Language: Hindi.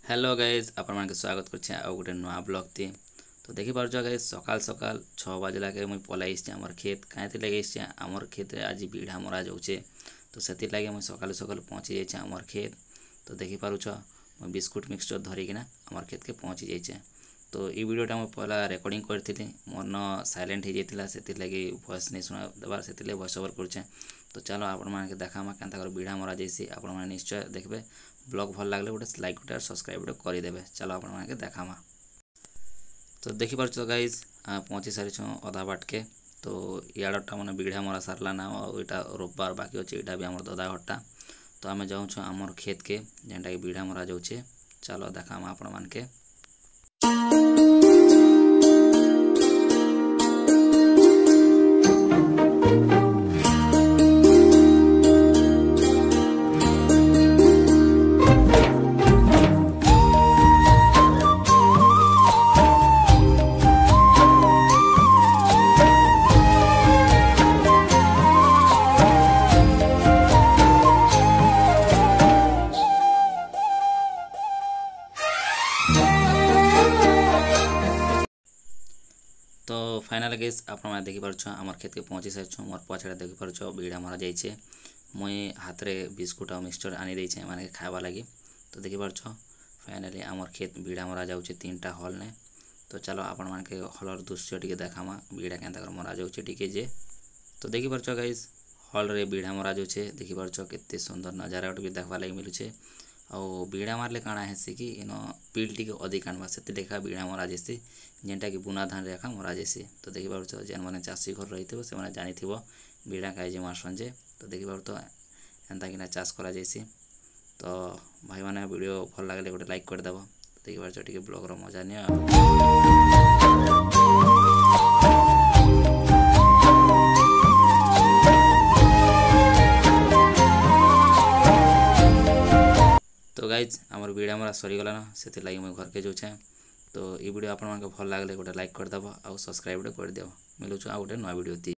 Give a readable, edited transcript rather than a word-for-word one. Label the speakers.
Speaker 1: हेलो गाइज आपण स्वागत करछे आ गोटे नुआ ब्लॉग ती। तो देखि पारछ गाइज सकाल सकाल 6 बजे लागे मुई पलाई आइछे हमर खेत काहेति लगे आइछे हमर खेत रे आज बीढ़ा मरा जाउछे। तो सेति लागे मुई सकाल सकाल पहुँची जाइछे हमर खेत। तो देखि पारुछ मुई बिस्कुट मिक्सचर धरिकिना हमर खेत के पहुँची जाइछे। तो ई वीडियोटा मुई पहला रेकर्डिंग करथिली मोर न साइलेंट हो जाइतिला सेति लागे वॉइस नै सुना देबार सेति लागे वॉइस ओवर करछे। तो चलो आपण माने के देखामा केनता कर बीढ़ा मरा जाइसी आपण माने निश्चय देखबे। ब्लॉग भल लागले गोटे लाइक गोटे सब्सक्राइब गोटे करदेवे। चलो आपण माने के देखामा। तो देखि पारछ गाइज पहुँची सारी अधा बाट के। तो इाड़टा मैंने बीढ़ा मरा सारला ना यहाँ रोबबार बाकी अच्छे यहाँ भी आम ददा घरटा। तो आम जाऊँ आमर खेत के जेनटा कि बीढ़ा मरा जाऊे। चलो देखामा आपण मान के। तो फाइनल गेस आपने देखि पारछ आमर खेत के पहुँची सारी मोर पछाड़े देखि पारछ बीढ़ा मरा जाइए। मुई हाथ में बिस्कुट और मिक्सचर आनी देछे माने खावा लगी। तो देखि पारछ फाइनाली आमर खेत बीढ़ा मरा जाउछे 3टा हल ने। तो चलो आपण मान के हलर दृश्य टिके देखामा बीढ़ा केनता कर मरा जाउछे टिके जे। तो देखि पारछ गाइस हल रे बीढ़ा मरा जाउछे। देखि पारछ केते सुंदर नजारा भी देखवा लगी मिलुछे। और बीढ़ा मारले काଣା हेसी कि इन पिल टिके अधिक आनवा से लेखा बीढ़ा मरा जासी जेनटा कि बुना धान रेखा मरा जासी। तो देखि पारुछ जेन माने चाषी घर रही से मैंने जानी बीढ़ा कहीं मारसन जे। तो देखि पार तो एंता कि चाष करा जासी। तो भाई मैंने वीडियो भल लगे गोटे लाइक करदेव। देखि पारुछ टिके ब्लॉगर मजा नि। तो गाइज आमर बीढ़ा मरा सरीगला ना से लगे मुझे घर के जाऊे। तो ये वीडियो आपण भल लगे गोटे लाइक करदेव आ सब्सक्राइब कर दियो। मिलूँ आ गोटे नुआ वीडियो।